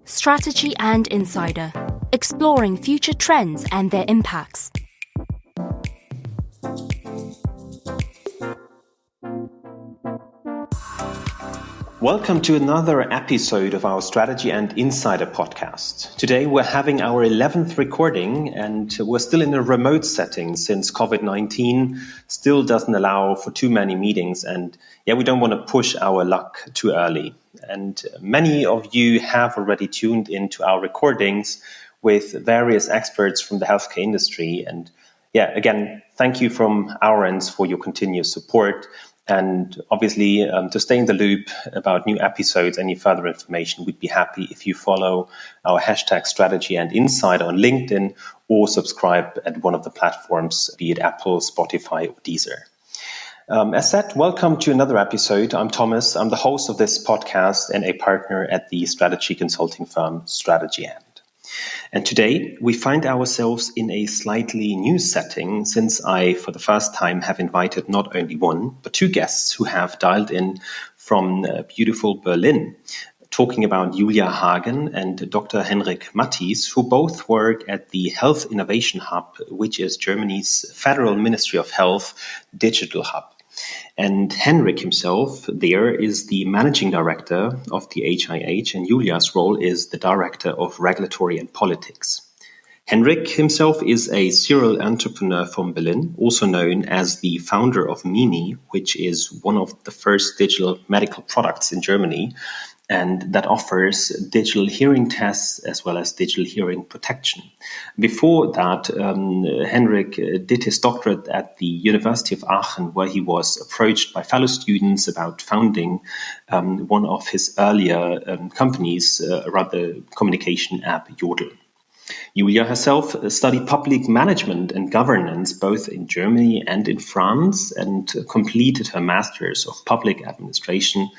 Strategy and Insider, exploring future trends and their impacts. Welcome to another episode of our Strategy and Insider podcast. Today we're having our 11th recording and we're still in a remote setting since COVID-19 still doesn't allow for too many meetings, and we don't want to push our luck too early. And many of you have already tuned into our recordings with various experts from the healthcare industry. And again, thank you from our ends for your continuous support. And obviously, to stay in the loop about new episodes, any further information, we'd be happy if you follow our hashtag Strategy and Insider on LinkedIn or subscribe at one of the platforms, be it Apple, Spotify, or Deezer. As said, welcome to another episode. I'm Thomas. I'm the host of this podcast and a partner at the strategy consulting firm Strategy And today we find ourselves in a slightly new setting since I, for the first time, have invited not only one, but two guests who have dialed in from beautiful Berlin, talking about Julia Hagen and Dr. Henrik Matthies, who both work at the Health Innovation Hub, which is Germany's Federal Ministry of Health digital hub. And Henrik himself there is the managing director of the HIH, and Julia's role is the director of regulatory and politics. Henrik himself is a serial entrepreneur from Berlin, also known as the founder of Mini, which is one of the first digital medical products in Germany, and that offers digital hearing tests as well as digital hearing protection. Before that, Henrik did his doctorate at the University of Aachen, where he was approached by fellow students about founding one of his earlier companies around the communication app Yodel. Julia herself studied public management and governance both in Germany and in France, and completed her master's of public administration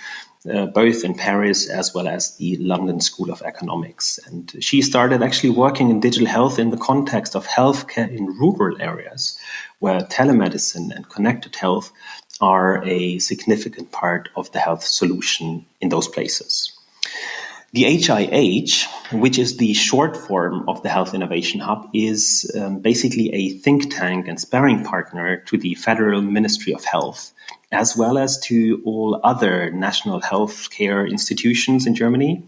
both in Paris as well as the London School of Economics. And she started actually working in digital health in the context of healthcare in rural areas, where telemedicine and connected health are a significant part of the health solution in those places. The HIH, which is the short form of the Health Innovation Hub, is basically a think tank and sparring partner to the Federal Ministry of Health, as well as to all other national healthcare institutions in Germany,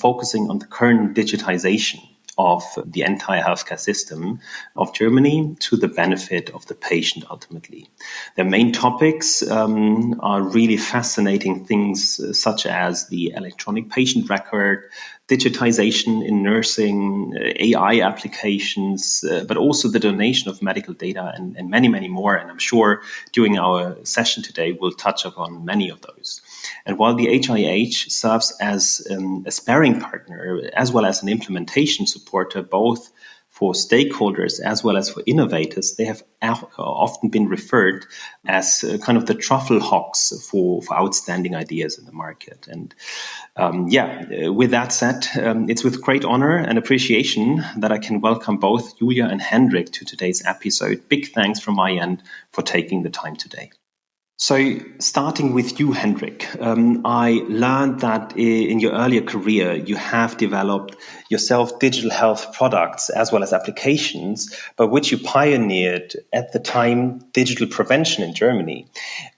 focusing on the current digitization of the entire healthcare system of Germany to the benefit of the patient ultimately. Their main topics are really fascinating things such as the electronic patient record, digitization in nursing, AI applications, but also the donation of medical data and many, many more. And I'm sure during our session today, we'll touch upon many of those. And while the HIH serves as a sparring partner, as well as an implementation supporter, both for stakeholders as well as for innovators, they have often been referred as kind of the truffle hawks for outstanding ideas in the market. And with that said, it's with great honor and appreciation that I can welcome both Julia and Henrik to today's episode. Big thanks from my end for taking the time today. So starting with you, Henrik, I learned that in your earlier career, you have developed yourself digital health products as well as applications, by which you pioneered at the time digital prevention in Germany.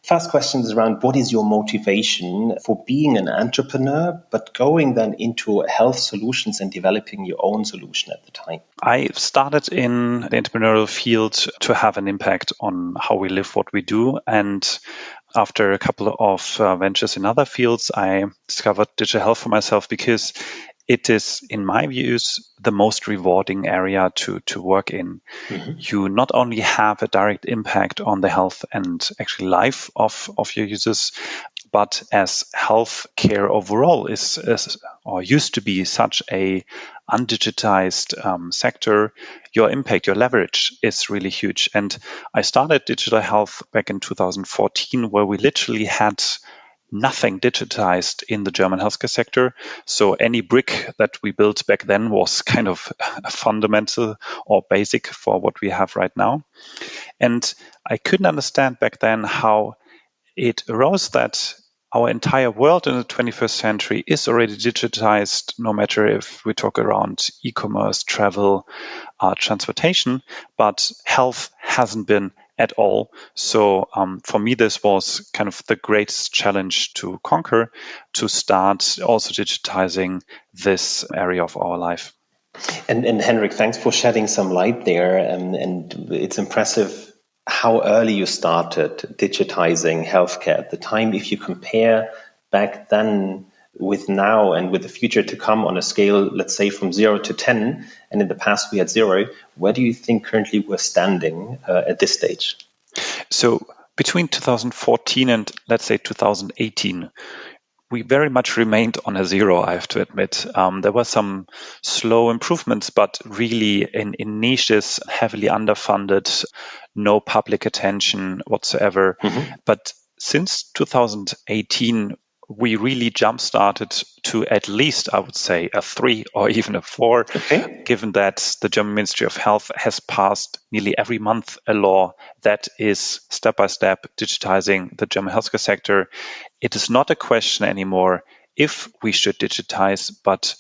First question is around what is your motivation for being an entrepreneur, but going then into health solutions and developing your own solution at the time? I started in the entrepreneurial field to have an impact on how we live, what we do. And after a couple of ventures in other fields, I discovered digital health for myself because it is, in my views, the most rewarding area to work in. Mm-hmm. You not only have a direct impact on the health and actually life of your users, but as healthcare overall is or used to be such a undigitized sector, your impact, your leverage is really huge. And I started digital health back in 2014, where we literally had nothing digitized in the German healthcare sector. So any brick that we built back then was kind of fundamental or basic for what we have right now. And I couldn't understand back then how it arose that our entire world in the 21st century is already digitized, no matter if we talk around e-commerce, travel, transportation, but health hasn't been at all. So for me, this was kind of the greatest challenge to conquer, to start also digitizing this area of our life. And Henrik, thanks for shedding some light there. And it's impressive how early you started digitizing healthcare at the time. If you compare back then with now and with the future to come on a scale, let's say from 0 to 10, and in the past we had 0, where do you think currently we're standing at this stage? So between 2014 and let's say 2018, we very much remained on a 0, I have to admit. There were some slow improvements, but really in niches, heavily underfunded, no public attention whatsoever. But since 2018, we really jump-started to at least, I would say, a 3 or even a 4, given that the German Ministry of Health has passed nearly every month a law that is step-by-step digitizing the German healthcare sector. It is not a question anymore if we should digitize, but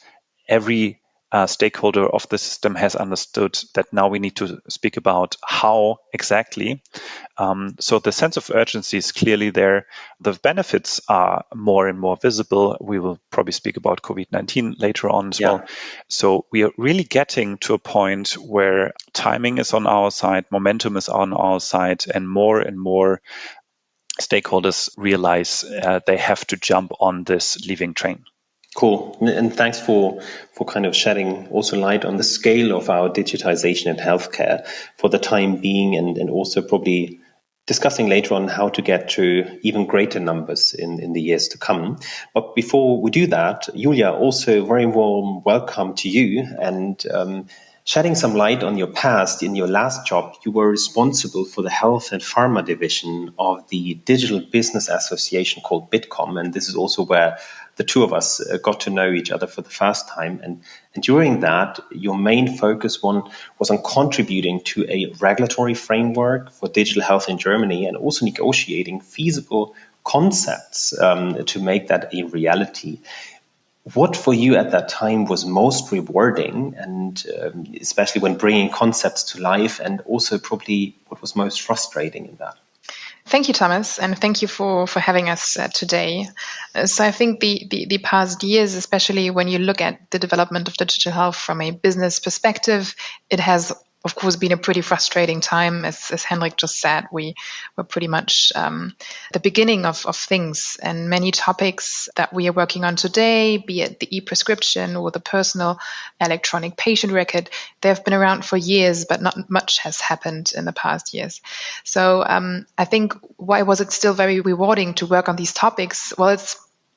every stakeholder of the system has understood that now we need to speak about how exactly. So the sense of urgency is clearly there. The benefits are more and more visible. We will probably speak about COVID-19 later on as well. So we are really getting to a point where timing is on our side, momentum is on our side, and more stakeholders realize they have to jump on this leaving train. Cool. And thanks for kind of shedding also light on the scale of our digitization in healthcare for the time being, and also probably discussing later on how to get to even greater numbers in the years to come. But before we do that, Julia, also very warm welcome to you, and shedding some light on your past. In your last job, you were responsible for the health and pharma division of the digital business association called Bitkom. And this is also where the two of us got to know each other for the first time. And during that, your main focus was on contributing to a regulatory framework for digital health in Germany, and also negotiating feasible concepts to make that a reality. What for you at that time was most rewarding, and especially when bringing concepts to life, and also probably what was most frustrating in that? Thank you, Thomas, and thank you for having us today. So I think the past years, especially when you look at the development of digital health from a business perspective, it has, of course, been a pretty frustrating time. As Henrik just said, we were pretty much the beginning of things, and many topics that we are working on today, be it the e-prescription or the personal electronic patient record, they have been around for years, but not much has happened in the past years. So I think, why was it still very rewarding to work on these topics? Well,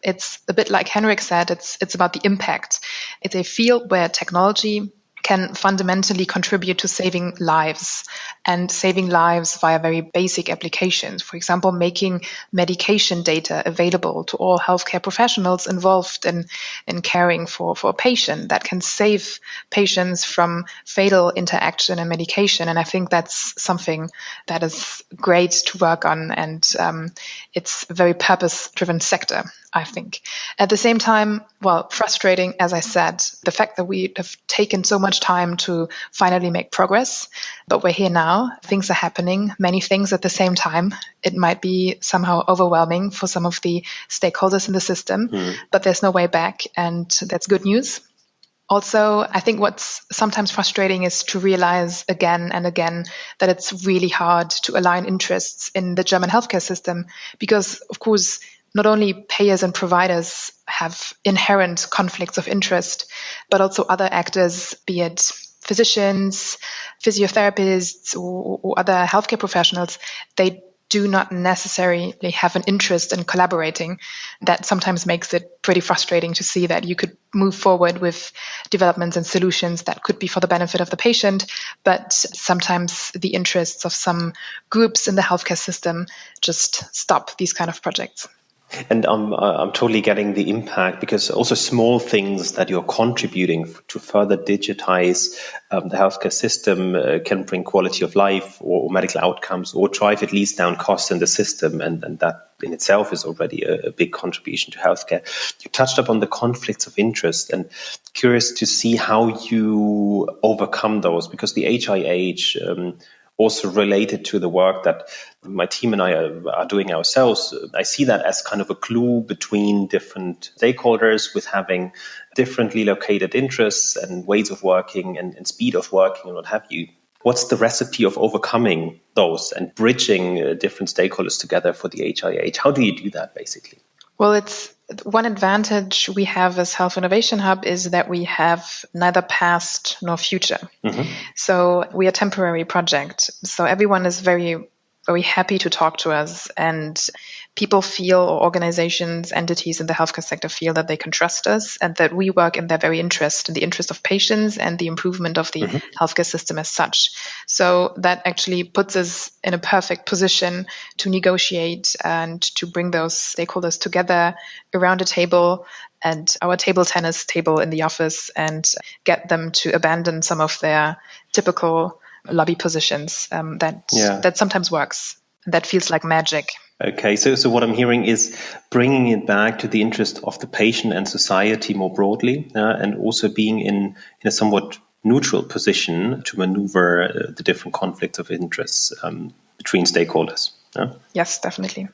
it's a bit like Henrik said, it's about the impact. It's a field where technology can fundamentally contribute to saving lives, and saving lives via very basic applications. For example, making medication data available to all healthcare professionals involved in caring for a patient. That can save patients from fatal interaction and medication. And I think that's something that is great to work on, and it's a very purpose-driven sector, I think. At the same time, well, frustrating, as I said, the fact that we have taken so much time to finally make progress, but we're here now. Things are happening, many things at the same time. It might be somehow overwhelming for some of the stakeholders in the system, but there's no way back, and that's good news. Also, I think what's sometimes frustrating is to realize again and again that it's really hard to align interests in the German healthcare system, because, of course, not only payers and providers have inherent conflicts of interest, but also other actors, be it physicians, physiotherapists, or other healthcare professionals. They do not necessarily have an interest in collaborating. That sometimes makes it pretty frustrating to see that you could move forward with developments and solutions that could be for the benefit of the patient, but sometimes the interests of some groups in the healthcare system just stop these kind of projects. And I'm totally getting the impact, because also small things that you're contributing to further digitize the healthcare system can bring quality of life or medical outcomes, or drive at least down costs in the system. And that in itself is already a big contribution to healthcare. You touched upon the conflicts of interest, and curious to see how you overcome those, because the HIH also related to the work that my team and I are doing ourselves. I see that as kind of a glue between different stakeholders, with having differently located interests and ways of working and speed of working and what have you. What's the recipe of overcoming those and bridging different stakeholders together for the HIH? How do you do that, basically? Well, it's one advantage we have as Health Innovation Hub is that we have neither past nor future. Mm-hmm. So we are a temporary project. So everyone is very, very happy to talk to us, and people feel, or organizations, entities in the healthcare sector feel, that they can trust us and that we work in their very interest, in the interest of patients and the improvement of the healthcare system as such. So that actually puts us in a perfect position to negotiate and to bring those stakeholders together around a table, and our table tennis table in the office, and get them to abandon some of their typical lobby positions that sometimes works. That feels like magic. Okay, so what I'm hearing is bringing it back to the interest of the patient and society more broadly, and also being in a somewhat neutral position to maneuver the different conflicts of interests between stakeholders. Yes, definitely.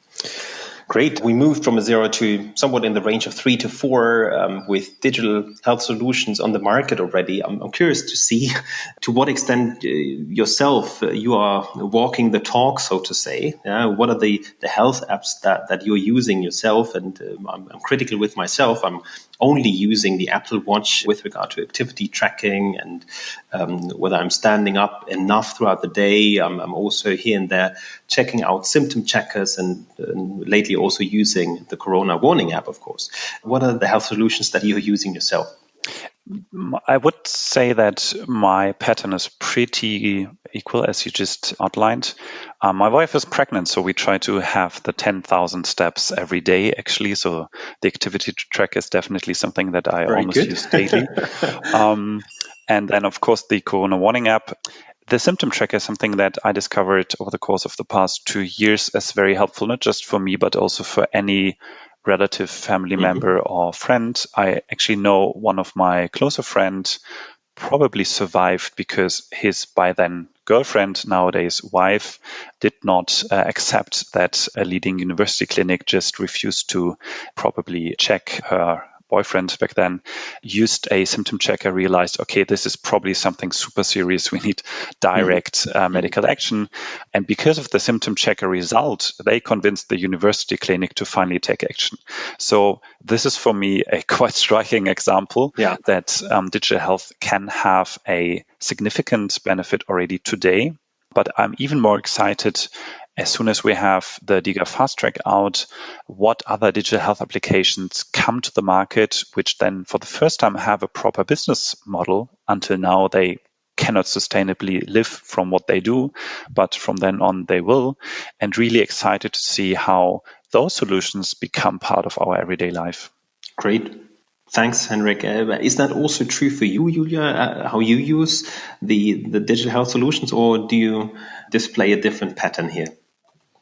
Great. We moved from a 0 to somewhat in the range of 3 to 4 with digital health solutions on the market already. I'm curious to see to what extent yourself you are walking the talk, so to say. What are the health apps that you're using yourself? And I'm critical with myself. I'm only using the Apple Watch with regard to activity tracking and whether I'm standing up enough throughout the day. I'm also here and there checking out symptom checkers, and lately also using the Corona Warning app, of course. What are the health solutions that you're using yourself? I would say that my pattern is pretty equal, as you just outlined. My wife is pregnant, so we try to have the 10,000 steps every day, actually. So the activity track is definitely something that I almost use daily. And then, of course, the Corona Warning app. The symptom tracker is something that I discovered over the course of the past 2 years as very helpful, not just for me, but also for any relative, family member or friend. I actually know one of my closer friends probably survived because his by then girlfriend, nowadays wife, did not accept that a leading university clinic just refused to properly check her boyfriend back then, used a symptom checker, realized, okay, this is probably something super serious. We need direct medical action. And because of the symptom checker result, they convinced the university clinic to finally take action. So this is for me a quite striking example that digital health can have a significant benefit already today. But I'm even more excited as soon as we have the DIGA Fast Track out, what other digital health applications come to the market, which then for the first time have a proper business model. Until now, they cannot sustainably live from what they do, but from then on they will. And really excited to see how those solutions become part of our everyday life. Great. Thanks, Henrik. Is that also true for you, Julia, how you use the digital health solutions, or do you display a different pattern here?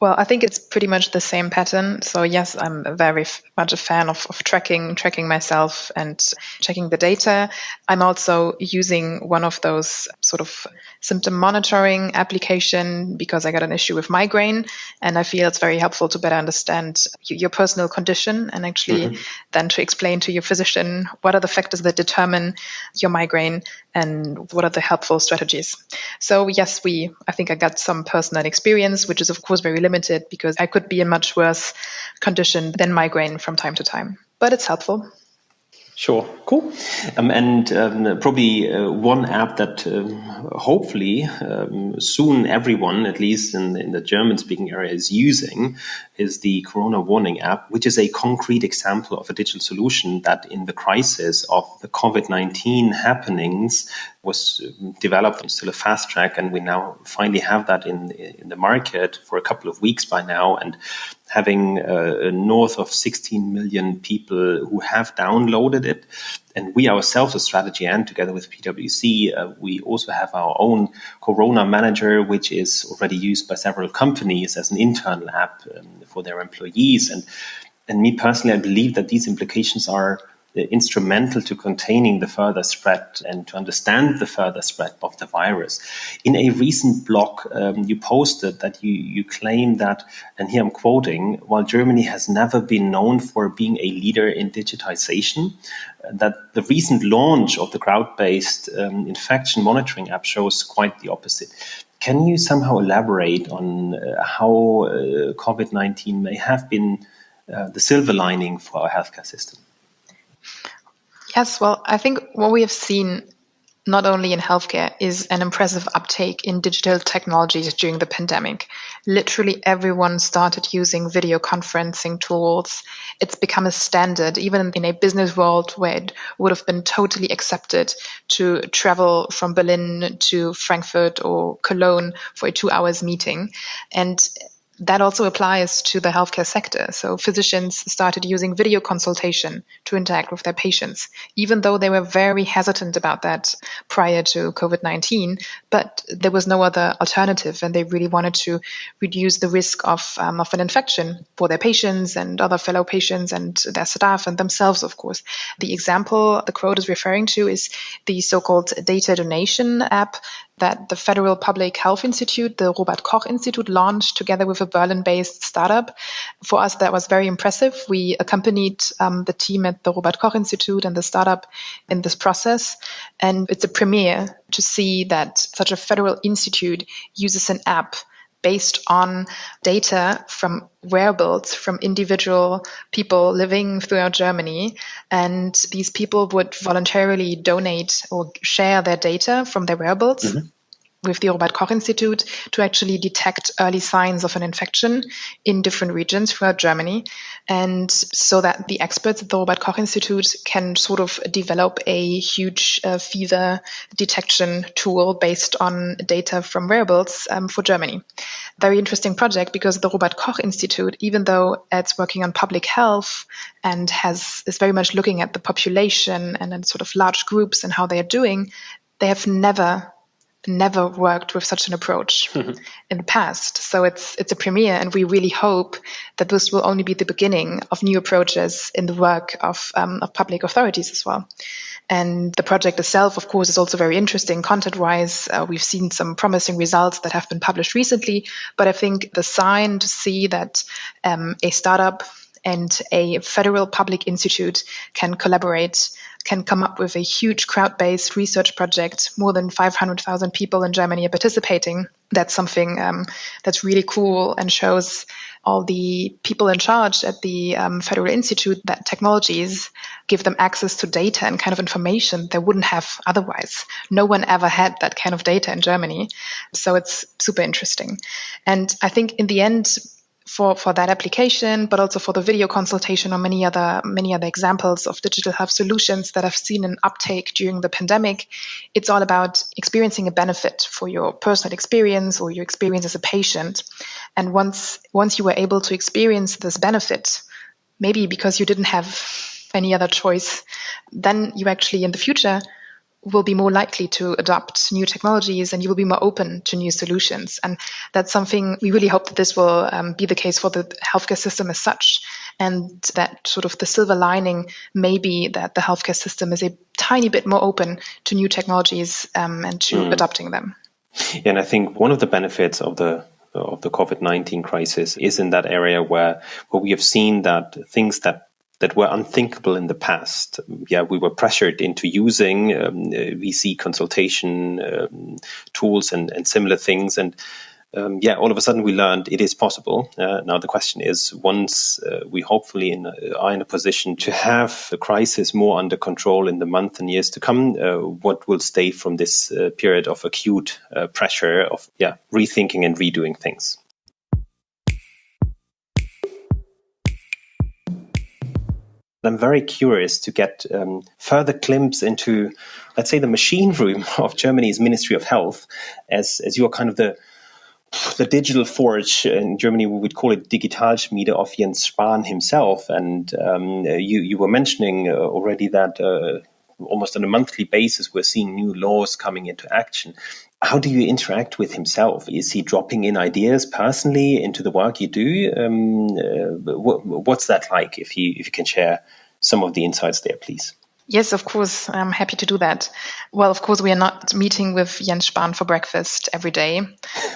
Well, I think it's pretty much the same pattern. So yes, I'm very much a fan of tracking myself and checking the data. I'm also using one of those sort of symptom monitoring application because I got an issue with migraine, and I feel it's very helpful to better understand your personal condition and actually then to explain to your physician what are the factors that determine your migraine and what are the helpful strategies. So yes, I think I got some personal experience, which is of course very limited because I could be in much worse condition than migraine from time to time, but it's helpful. Sure, cool. And probably one app that hopefully soon everyone, at least in the German-speaking area, is using is the Corona Warning app, which is a concrete example of a digital solution that in the crisis of the COVID-19 happenings was developed. It's still a fast track, and we now finally have that in the market for a couple of weeks by now, and having north of 16 million people who have downloaded it. And we ourselves, as Strategy and together with PwC, we also have our own Corona Manager, which is already used by several companies as an internal app for their employees. And me personally, I believe that these implications are instrumental to containing the further spread and to understand the further spread of the virus. In a recent blog, you posted that you claim that, and here I'm quoting, while Germany has never been known for being a leader in digitization, that the recent launch of the crowd-based infection monitoring app shows quite the opposite. Can you somehow elaborate on how COVID-19 may have been the silver lining for our healthcare system? Yes, well, I think what we have seen not only in healthcare is an impressive uptake in digital technologies during the pandemic. Literally everyone started using video conferencing tools. It's become a standard, even in a business world where it would have been totally accepted to travel from Berlin to Frankfurt or Cologne for a 2 hours meeting. And that also applies to the healthcare sector. So physicians started using video consultation to interact with their patients, even though they were very hesitant about that prior to COVID-19. But there was no other alternative, and they really wanted to reduce the risk of an infection for their patients and other fellow patients and their staff and themselves, of course. The example the quote is referring to is the so-called data donation app that the Federal Public Health Institute, the Robert Koch Institute, launched together with a Berlin-based startup. For us, that was very impressive. We accompanied the team at the Robert Koch Institute and the startup in this process. And it's a premiere to see that such a federal institute uses an app based on data from wearables from individual people living throughout Germany. And these people would voluntarily donate or share their data from their wearables with the Robert Koch Institute to actually detect early signs of an infection in different regions throughout Germany. And so that the experts at the Robert Koch Institute can sort of develop a huge fever detection tool based on data from wearables for Germany. Very interesting project, because the Robert Koch Institute, even though it's working on public health and is very much looking at the population and then sort of large groups and how they are doing, they have never worked with such an approach in the past. So it's a premiere, and we really hope that this will only be the beginning of new approaches in the work of public authorities as well. And the project itself, of course, is also very interesting content-wise. We've seen some promising results that have been published recently, but I think the sign to see that a startup and a federal public institute can collaborate, can come up with a huge crowd-based research project. More than 500,000 people in Germany are participating. That's something that's really cool and shows all the people in charge at the Federal Institute that technologies give them access to data and kind of information they wouldn't have otherwise. No one ever had that kind of data in Germany. So it's super interesting. And I think in the end, for that application, but also for the video consultation or many other examples of digital health solutions that have seen an uptake during the pandemic, it's all about experiencing a benefit for your personal experience or your experience as a patient. And once you were able to experience this benefit, maybe because you didn't have any other choice, then you actually in the future will be more likely to adopt new technologies, and you will be more open to new solutions. And that's something we really hope that this will be the case for the healthcare system as such. And that sort of the silver lining may be that the healthcare system is a tiny bit more open to new technologies and to adopting them. Yeah, and I think one of the benefits of the COVID-19 crisis is in that area where we have seen that things that were unthinkable in the past. We were pressured into using VC consultation tools and similar things. And all of a sudden we learned it is possible. Now the question is, once we hopefully are in a position to have the crisis more under control in the months and years to come, what will stay from this period of acute pressure of rethinking and redoing things? I'm very curious to get further glimpse into, let's say, the machine room of Germany's Ministry of Health, as you are kind of the the digital forge. In Germany, we would call it Digital Schmiede of Jens Spahn himself. And you were mentioning already that almost on a monthly basis, we're seeing new laws coming into action. How do you interact with himself? Is he dropping in ideas personally into the work you do? What's that like? If you can share some of the insights there, please. Yes, of course. I'm happy to do that. Well, of course, we are not meeting with Jens Spahn for breakfast every day.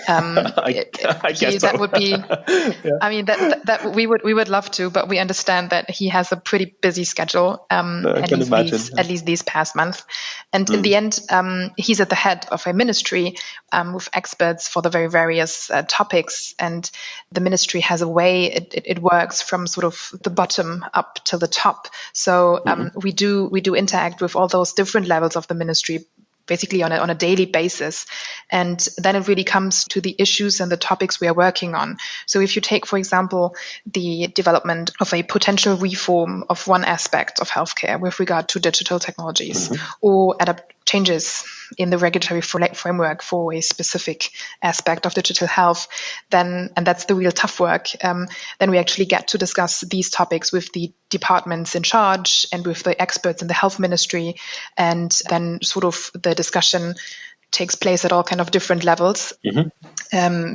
I guess so. That would be. Yeah. I mean, that we would love to, but we understand that he has a pretty busy schedule. I can imagine. At least these past month, and in the end, he's at the head of a ministry with experts for the very various topics, and the ministry has a way it works from sort of the bottom up to the top. So we do interact with all those different levels of the ministry, basically on a daily basis. And then it really comes to the issues and the topics we are working on. So if you take, for example, the development of a potential reform of one aspect of healthcare with regard to digital technologies, or changes in the regulatory framework for a specific aspect of digital health, and that's the real tough work, then we actually get to discuss these topics with the departments in charge and with the experts in the health ministry, and then sort of the discussion takes place at all kind of different levels.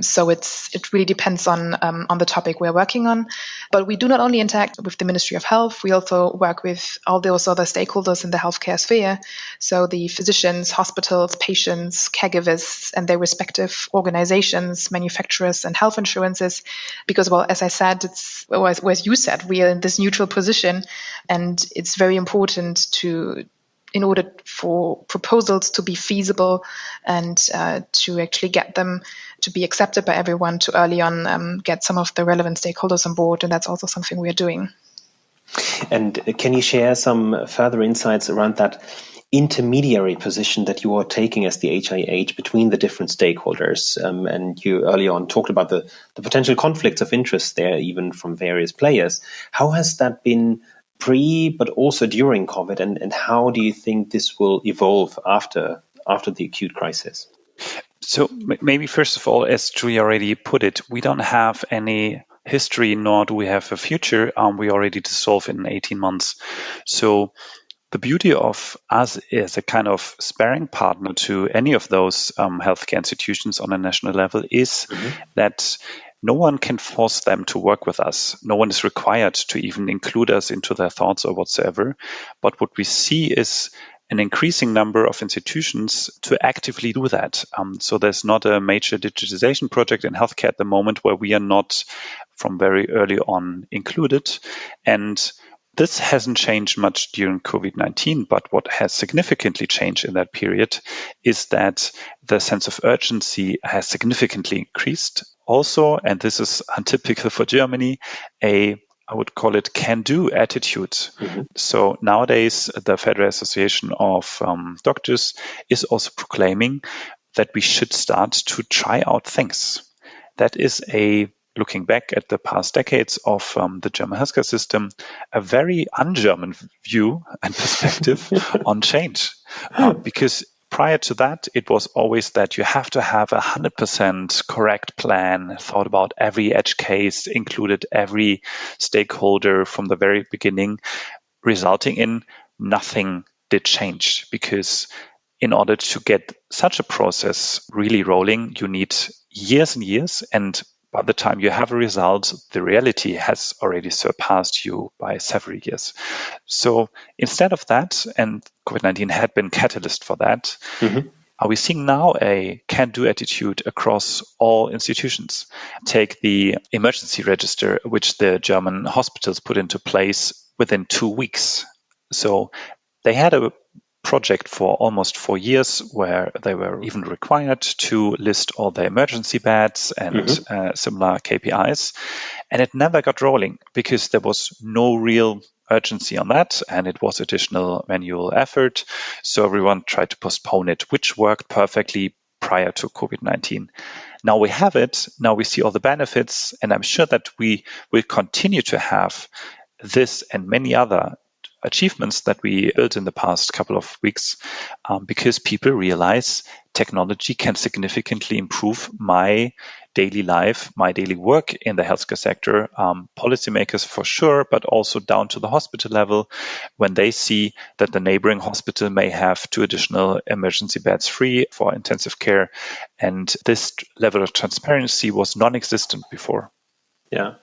So it really depends on the topic we're working on. But we do not only interact with the Ministry of Health, we also work with all those other stakeholders in the healthcare sphere. So the physicians, hospitals, patients, caregivers, and their respective organizations, manufacturers, and health insurances. Because, well, as I said, as you said, we are in this neutral position, and it's very important in order for proposals to be feasible and to actually get them to be accepted by everyone, to early on get some of the relevant stakeholders on board. And that's also something we are doing. And can you share some further insights around that intermediary position that you are taking as the HIH between the different stakeholders? And you early on talked about the potential conflicts of interest there, even from various players. How has that been but also during COVID, and how do you think this will evolve after the acute crisis? So maybe first of all, as Julie already put it, we don't have any history, nor do we have a future. We already dissolve in 18 months. So the beauty of us as a kind of sparring partner to any of those healthcare institutions on a national level is that no one can force them to work with us. No one is required to even include us into their thoughts or whatsoever. But what we see is an increasing number of institutions to actively do that. So there's not a major digitization project in healthcare at the moment where we are not from very early on included. And this hasn't changed much during COVID-19, but what has significantly changed in that period is that the sense of urgency has significantly increased. Also, and this is untypical for Germany, I would call it can-do attitude. So nowadays, the Federal Association of Doctors is also proclaiming that we should start to try out things. That is looking back at the past decades of the German healthcare system, a very un-German view and perspective on change. Because prior to that, it was always that you have to have 100% correct plan, thought about every edge case, included every stakeholder from the very beginning, resulting in nothing did change. Because in order to get such a process really rolling, you need years and years, and by the time you have a result, the reality has already surpassed you by several years. So instead of that, and COVID-19 had been catalyst for that, are we seeing now a can-do attitude across all institutions? Take the emergency register, which the German hospitals put into place within 2 weeks. So they had a project for almost 4 years where they were even required to list all the emergency beds and similar KPIs. And it never got rolling because there was no real urgency on that, and it was additional manual effort. So everyone tried to postpone it, which worked perfectly prior to COVID-19. Now we have it. Now we see all the benefits, and I'm sure that we will continue to have this and many other achievements that we built in the past couple of weeks because people realize technology can significantly improve my daily life, my daily work in the healthcare sector, policymakers for sure, but also down to the hospital level, when they see that the neighboring hospital may have 2 additional emergency beds free for intensive care. And this level of transparency was non-existent before. Yeah.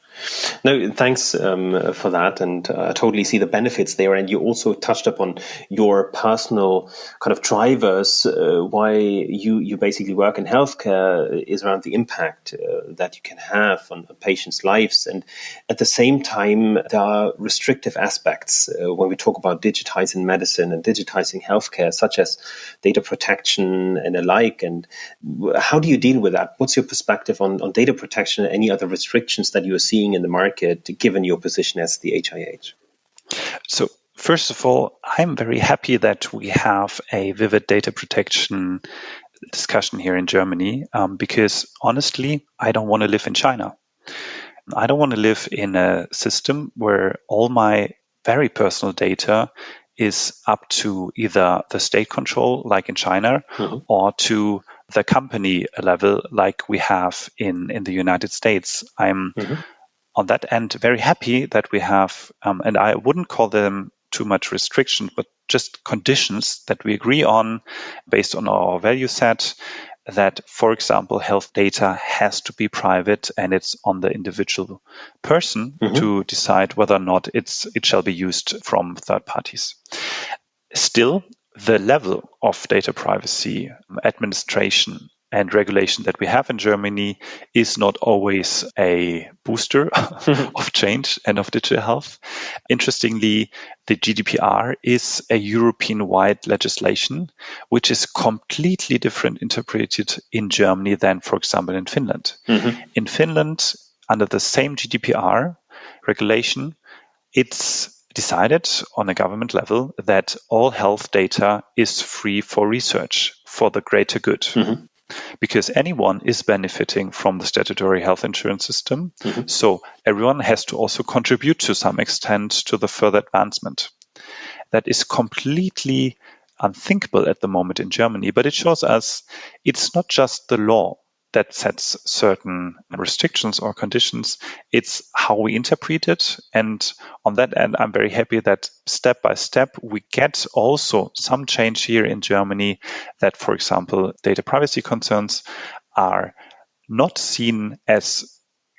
No, thanks for that. And I totally see the benefits there. And you also touched upon your personal kind of drivers, why you basically work in healthcare is around the impact that you can have on patients' lives. And at the same time, there are restrictive aspects when we talk about digitizing medicine and digitizing healthcare, such as data protection and the like. And how do you deal with that? What's your perspective on data protection and any other restrictions that you're seeing in the market, given your position as the HIH? So, first of all, I'm very happy that we have a vivid data protection discussion here in Germany, because honestly, I don't want to live in China. I don't want to live in a system where all my very personal data is up to either the state control, like in China, or to the company level, like we have in the United States. I'm on that end very happy that we have, and I wouldn't call them too much restriction, but just conditions that we agree on based on our value set, that, for example, health data has to be private and it's on the individual person to decide whether or not it shall be used from third parties. Still, the level of data privacy, administration, and regulation that we have in Germany is not always a booster of change and of digital health. Interestingly, the GDPR is a European-wide legislation, which is completely different interpreted in Germany than, for example, in Finland. In Finland, under the same GDPR regulation, it's decided on a government level that all health data is free for research for the greater good. Because anyone is benefiting from the statutory health insurance system. So everyone has to also contribute to some extent to the further advancement. That is completely unthinkable at the moment in Germany, but it shows us it's not just the law that sets certain restrictions or conditions, it's how we interpret it. And on that end, I'm very happy that step by step, we get also some change here in Germany that, for example, data privacy concerns are not seen as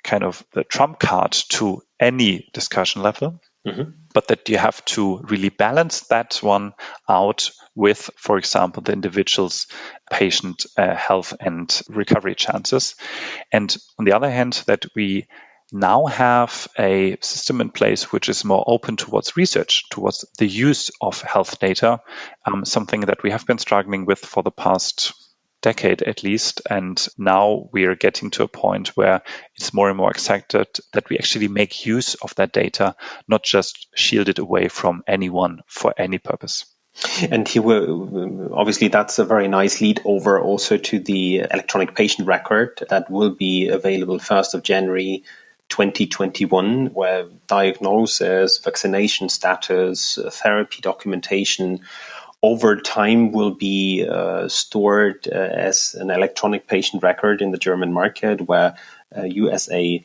kind of the trump card to any discussion level, but that you have to really balance that one out with, for example, the individual's patient health and recovery chances. And on the other hand, that we now have a system in place which is more open towards research, towards the use of health data, something that we have been struggling with for the past decade at least, and now we are getting to a point where it's more and more accepted that we actually make use of that data, not just shield it away from anyone for any purpose. And here, obviously, that's a very nice lead over also to the electronic patient record that will be available 1st of January 2021, where diagnosis, vaccination status, therapy documentation over time will be stored as an electronic patient record in the German market, where you as a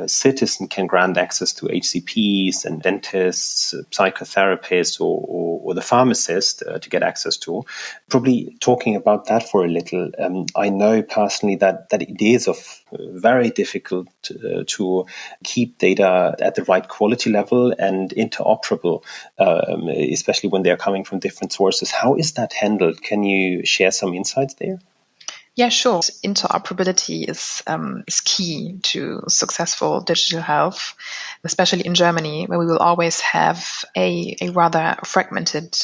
citizen can grant access to HCPs and dentists, psychotherapists, or the pharmacist to get access to. Probably talking about that for a little, I know personally that it is very difficult to keep data at the right quality level and interoperable, especially when they're coming from different sources. How is that handled? Can you share some insights there? Yeah, sure. Interoperability is key to successful digital health, especially in Germany, where we will always have a rather fragmented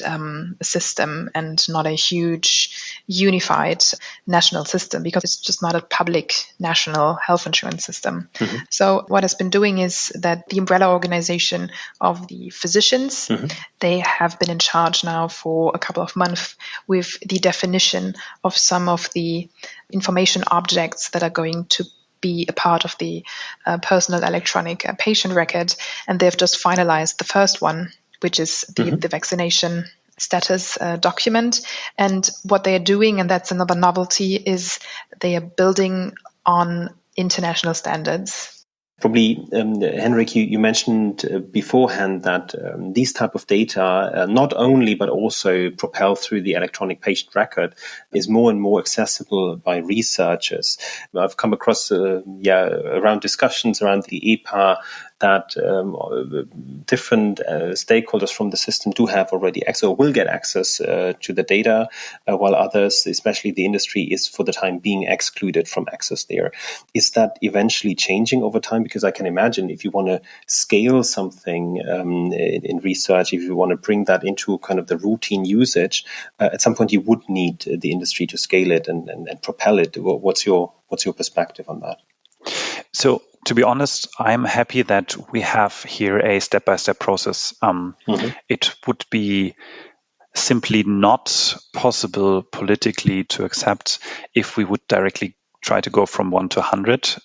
system and not a huge unified national system, because it's just not a public national health insurance system. So what has been doing is that the umbrella organization of the physicians, they have been in charge now for a couple of months with the definition of some of the information objects that are going to be a part of the personal electronic patient record. And they've just finalized the first one, which is the vaccination status document. And what they are doing, and that's another novelty, is they are building on international standards. Probably, Henrik, you mentioned beforehand that these type of data, not only but also propelled through the electronic patient record, is more and more accessible by researchers. I've come across, around discussions around the EPA that different stakeholders from the system do have already access or will get access to the data, while others, especially the industry, is for the time being excluded from access there. Is that eventually changing over time? Because I can imagine if you want to scale something in research, if you want to bring that into kind of the routine usage, at some point you would need the industry to scale it and propel it. What's your perspective on that? So, to be honest, I'm happy that we have here a step-by-step process. It would be simply not possible politically to accept if we would directly try to go from 1 to 100.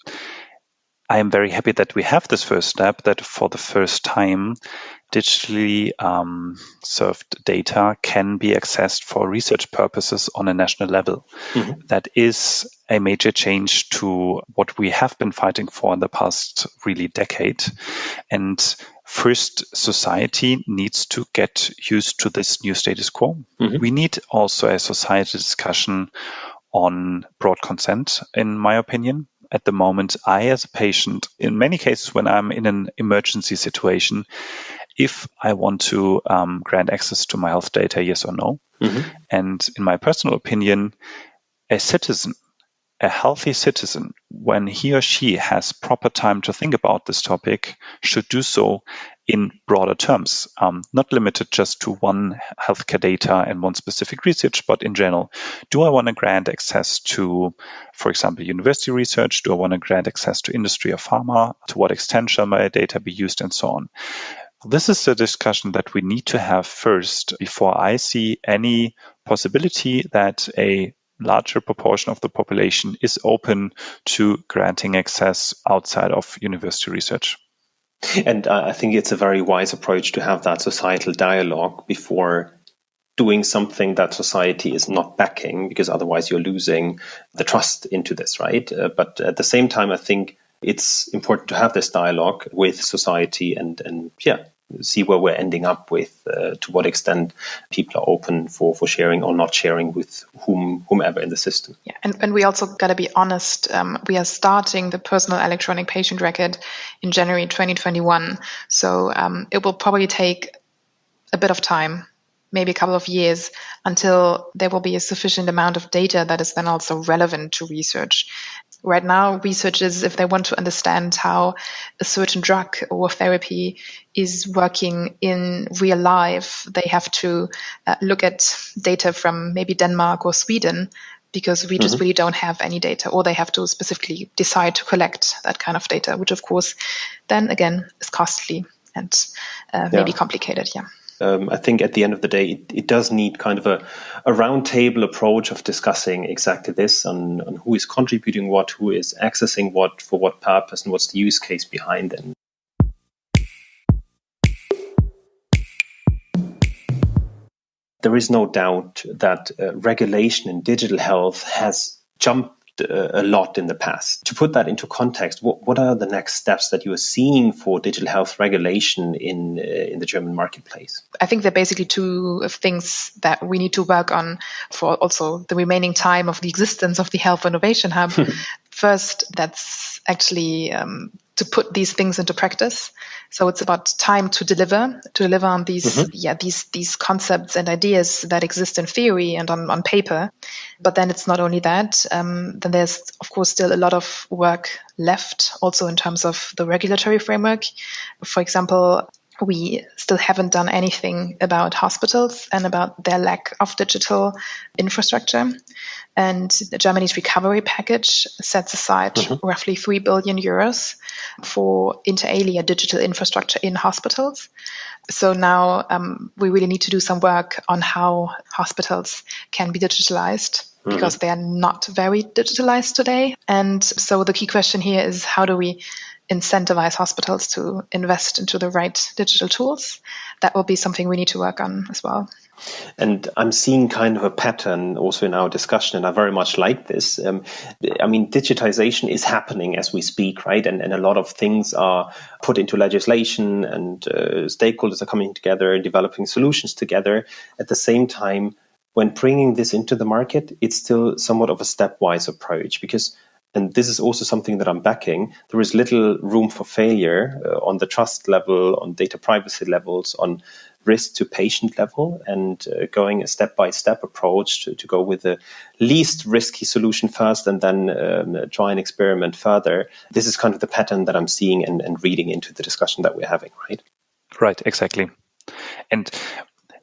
I am very happy that we have this first step, that for the first time, digitally served data can be accessed for research purposes on a national level. That is a major change to what we have been fighting for in the past really decade. And first, society needs to get used to this new status quo. We need also a society discussion on broad consent, in my opinion. At the moment, I, as a patient, in many cases when I'm in an emergency situation, if I want to grant access to my health data, yes or no. And in my personal opinion, a citizen, a healthy citizen, when he or she has proper time to think about this topic, should do so in broader terms, not limited just to one healthcare data and one specific research, but in general. Do I want to grant access to, for example, university research? Do I want to grant access to industry or pharma? To what extent shall my data be used, and so on? This is a discussion that we need to have first before I see any possibility that a larger proportion of the population is open to granting access outside of university research. And I think it's a very wise approach to have that societal dialogue before doing something that society is not backing, because otherwise you're losing the trust into this, right? But at the same time, I think it's important to have this dialogue with society and see where we're ending up with, to what extent people are open for sharing or not sharing with whomever in the system. Yeah, and we also got to be honest, we are starting the personal electronic patient record in January 2021. So it will probably take a bit of time, maybe a couple of years, until there will be a sufficient amount of data that is then also relevant to research. Right now, researchers, if they want to understand how a certain drug or therapy is working in real life, they have to look at data from maybe Denmark or Sweden, because we just really don't have any data, or they have to specifically decide to collect that kind of data, which of course then again is costly and maybe complicated. Yeah. I think at the end of the day, it does need kind of a round table approach of discussing exactly this on who is contributing what, who is accessing what, for what purpose, and what's the use case behind it. There is no doubt that regulation in digital health has jumped a lot in the past. To put that into context, what are the next steps that you are seeing for digital health regulation in the German marketplace? I think there are basically two things that we need to work on for also the remaining time of the existence of the Health Innovation Hub. First, that's actually to put these things into practice. So it's about time to deliver on these these concepts and ideas that exist in theory and on paper. But then it's not only that. Then there's, of course, still a lot of work left, also in terms of the regulatory framework. For example, we still haven't done anything about hospitals and about their lack of digital infrastructure. And Germany's recovery package sets aside roughly 3 billion euros for inter alia digital infrastructure in hospitals. So now we really need to do some work on how hospitals can be digitalized, because they are not very digitalized today. And so the key question here is, how do we incentivize hospitals to invest into the right digital tools? That will be something we need to work on as well. And I'm seeing kind of a pattern also in our discussion, and I very much like this. Digitization is happening as we speak, right? And a lot of things are put into legislation, and stakeholders are coming together, developing solutions together. At the same time, when bringing this into the market, it's still somewhat of a stepwise approach because, and this is also something that I'm backing, there is little room for failure on the trust level, on data privacy levels, on risk to patient level, and going a step-by-step approach to go with the least risky solution first and then try and experiment further. This is kind of the pattern that I'm seeing and reading into the discussion that we're having, right? Right, exactly. And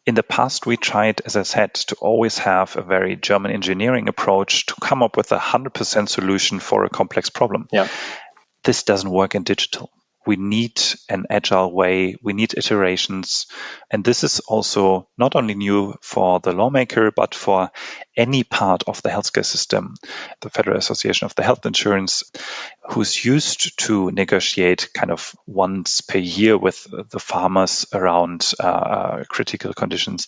in the past, we tried, as I said, to always have a very German engineering approach to come up with a 100% solution for a complex problem. Yeah. This doesn't work in digital. We need an agile way. We need iterations. And this is also not only new for the lawmaker, but for any part of the healthcare system. The Federal Association of the Health Insurance, who's used to negotiate kind of once per year with the farmers around critical conditions,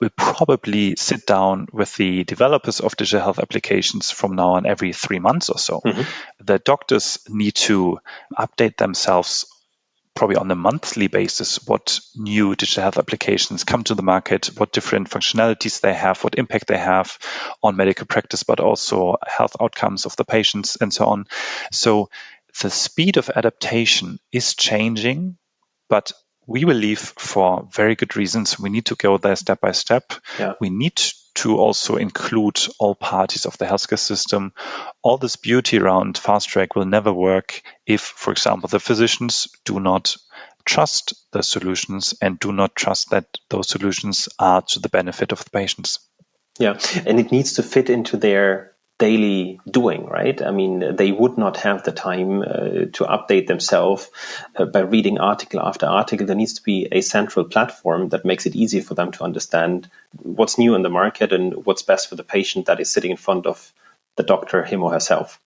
will probably sit down with the developers of digital health applications from now on every 3 months or so. Mm-hmm. The doctors need to update themselves probably on a monthly basis what new digital health applications come to the market, what different functionalities they have, what impact they have on medical practice, but also health outcomes of the patients and so on. So the speed of adaptation is changing, but we believe for very good reasons we need to go there step by step. Yeah. We need to also include all parties of the healthcare system. All this beauty around fast track will never work if, for example, the physicians do not trust the solutions and do not trust that those solutions are to the benefit of the patients. Yeah, and it needs to fit into their daily doing, right? I mean, they would not have the time to update themselves by reading article after article. There needs to be a central platform that makes it easy for them to understand what's new in the market and what's best for the patient that is sitting in front of the doctor, him or herself.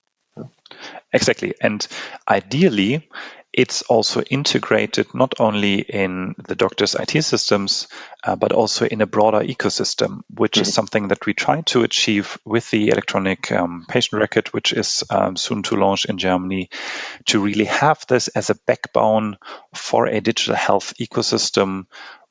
Exactly. And ideally, it's also integrated not only in the doctor's IT systems, but also in a broader ecosystem, which is something that we try to achieve with the electronic patient record, which is soon to launch in Germany, to really have this as a backbone for a digital health ecosystem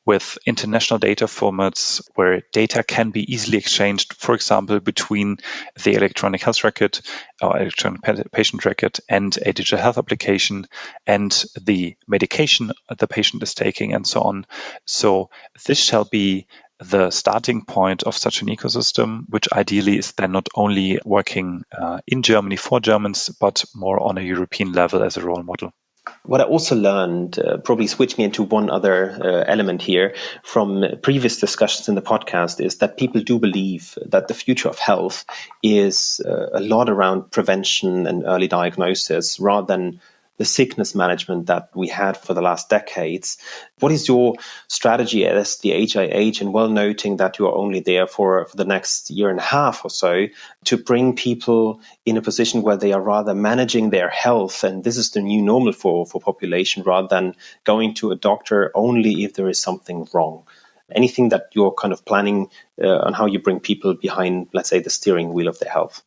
with international data formats where data can be easily exchanged, for example, between the electronic health record or electronic patient record and a digital health application and the medication the patient is taking and so on. So this shall be the starting point of such an ecosystem, which ideally is then not only working in Germany for Germans, but more on a European level as a role model. What I also learned, probably switching into one other element here from previous discussions in the podcast, is that people do believe that the future of health is a lot around prevention and early diagnosis rather than the sickness management that we had for the last decades. What is your strategy as the HIH, and well noting that you are only there for the next year and a half or so, to bring people in a position where they are rather managing their health, and this is the new normal for population, rather than going to a doctor only if there is something wrong? Anything that you're kind of planning on how you bring people behind, let's say, the steering wheel of their health?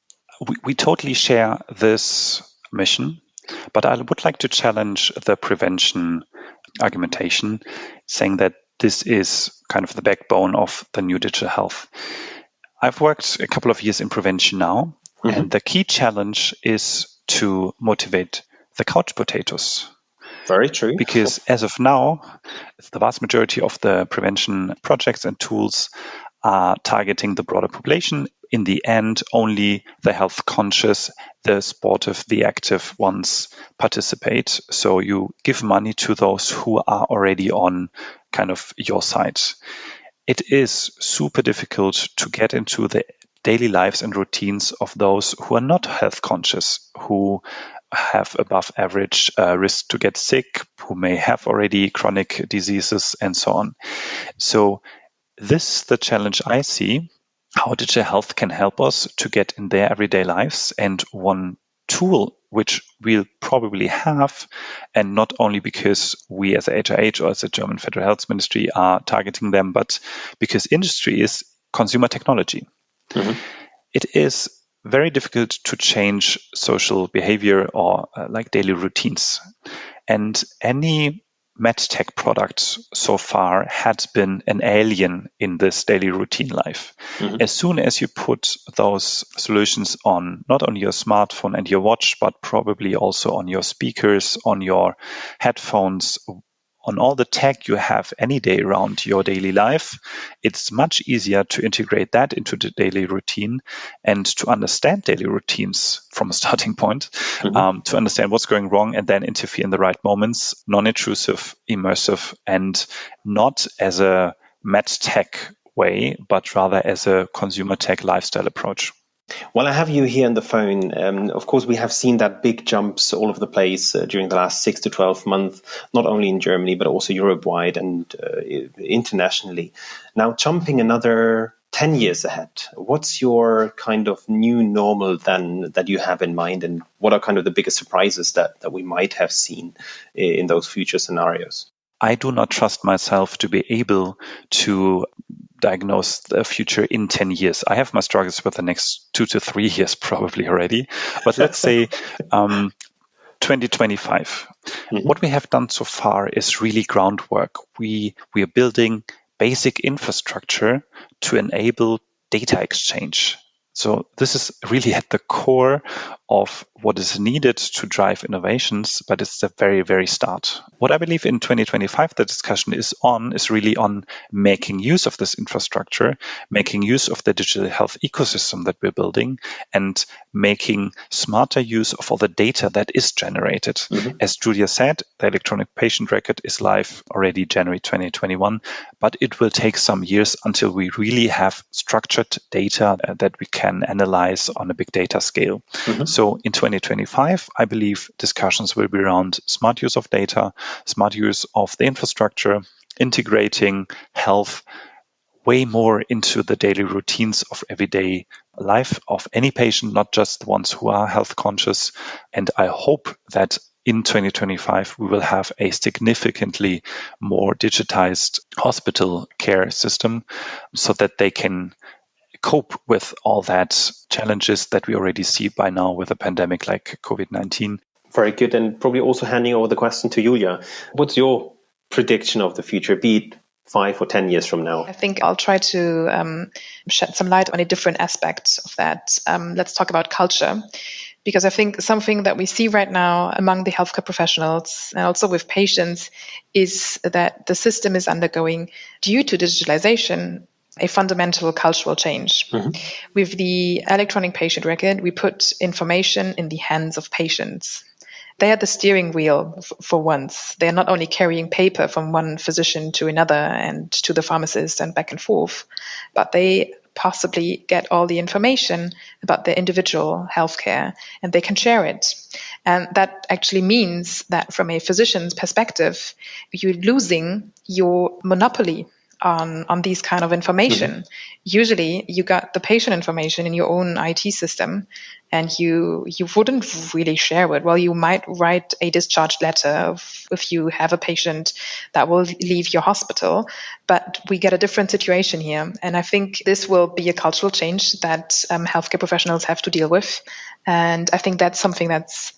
We totally share this mission. But I would like to challenge the prevention argumentation, saying that this is kind of the backbone of the new digital health. I've worked a couple of years in prevention now, and the key challenge is to motivate the couch potatoes. Very true. Because as of now, the vast majority of the prevention projects and tools are targeting the broader population. In the end, only the health conscious, the sportive, the active ones participate. So you give money to those who are already on kind of your side. It is super difficult to get into the daily lives and routines of those who are not health conscious, who have above average risk to get sick, who may have already chronic diseases and so on. So this is the challenge I see, how digital health can help us to get in their everyday lives. And one tool which we'll probably have, and not only because we as a HIH or as a German Federal Health Ministry are targeting them, but because industry is consumer technology. Mm-hmm. It is very difficult to change social behavior or like daily routines. And any medtech product so far had been an alien in this daily routine life. Mm-hmm. As soon as you put those solutions on not only your smartphone and your watch, but probably also on your speakers, on your headphones, on all the tech you have any day around your daily life, it's much easier to integrate that into the daily routine and to understand daily routines from a starting point, to understand what's going wrong and then interfere in the right moments, non-intrusive, immersive, and not as a med tech way, but rather as a consumer tech lifestyle approach. Well, I have you here on the phone. Of course, we have seen that big jumps all over the place during the last 6 to 12 months, not only in Germany, but also Europe-wide and internationally. Now, jumping another 10 years ahead, what's your kind of new normal then that you have in mind? And what are kind of the biggest surprises that we might have seen in those future scenarios? I do not trust myself to be able to diagnose the future in 10 years. I have my struggles with the next 2 to 3 years probably already. But let's say 2025. Mm-hmm. What we have done so far is really groundwork. We are building basic infrastructure to enable data exchange. So this is really at the core of what is needed to drive innovations, but it's the very, very start. What I believe in 2025 the discussion is really on making use of this infrastructure, making use of the digital health ecosystem that we're building, and making smarter use of all the data that is generated. Mm-hmm. As Julia said, the electronic patient record is live already January 2021, but it will take some years until we really have structured data that we can analyze on a big data scale. Mm-hmm. So in 2025, I believe discussions will be around smart use of data, smart use of the infrastructure, integrating health way more into the daily routines of everyday life of any patient, not just the ones who are health conscious. And I hope that in 2025, we will have a significantly more digitized hospital care system so that they can cope with all that challenges that we already see by now with a pandemic like COVID-19. Very good. And probably also handing over the question to Julia. What's your prediction of the future, be it 5 or 10 years from now? I think I'll try to shed some light on a different aspect of that. Let's talk about culture. Because I think something that we see right now among the healthcare professionals and also with patients is that the system is undergoing, due to digitalization, a fundamental cultural change. Mm-hmm. With the electronic patient record, we put information in the hands of patients. They are the steering wheel for once. They are not only carrying paper from one physician to another and to the pharmacist and back and forth, but they possibly get all the information about their individual healthcare and they can share it. And that actually means that from a physician's perspective, you're losing your monopoly on these kind of information. Mm-hmm. Usually you got the patient information in your own IT system and you wouldn't really share it. Well, you might write a discharge letter if you have a patient that will leave your hospital, but we get a different situation here. And I think this will be a cultural change that healthcare professionals have to deal with. And I think that's something that's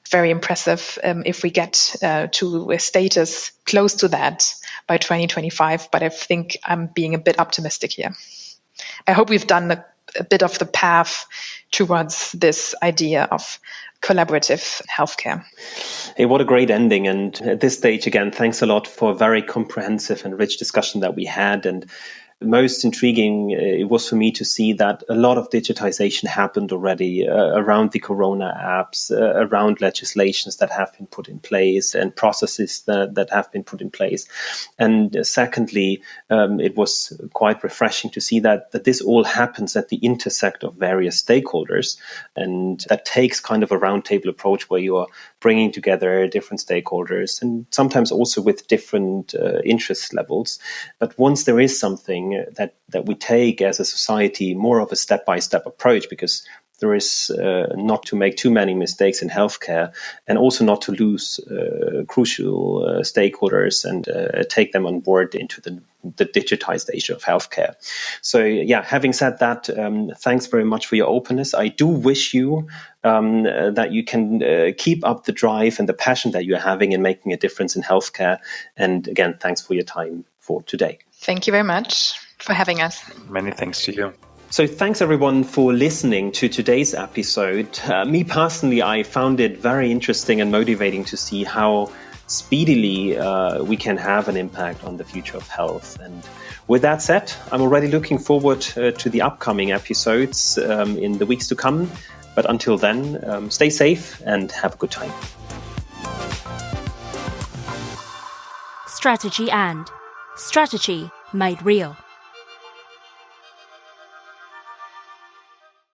very impressive if we get to a status close to that by 2025. But I think I'm being a bit optimistic here. I hope we've done a bit of the path towards this idea of collaborative healthcare. Hey, what a great ending. And at this stage, again, thanks a lot for a very comprehensive and rich discussion that we had. And most intriguing it was for me to see that a lot of digitization happened already around the Corona apps, around legislations that have been put in place and processes that have been put in place. And secondly, it was quite refreshing to see that this all happens at the intersect of various stakeholders. And that takes kind of a roundtable approach where you are bringing together different stakeholders and sometimes also with different interest levels. But once there is something that we take as a society more of a step-by-step approach, because there is not to make too many mistakes in healthcare, and also not to lose crucial stakeholders and take them on board into the digitized age of healthcare. So yeah, having said that, thanks very much for your openness. I do wish you that you can keep up the drive and the passion that you're having in making a difference in healthcare. And again, thanks for your time for today. Thank you very much for having us. Many thanks to you. So thanks everyone for listening to today's episode. Me personally, I found it very interesting and motivating to see how speedily we can have an impact on the future of health. And with that said, I'm already looking forward to the upcoming episodes in the weeks to come. But until then, stay safe and have a good time. Strategy made real.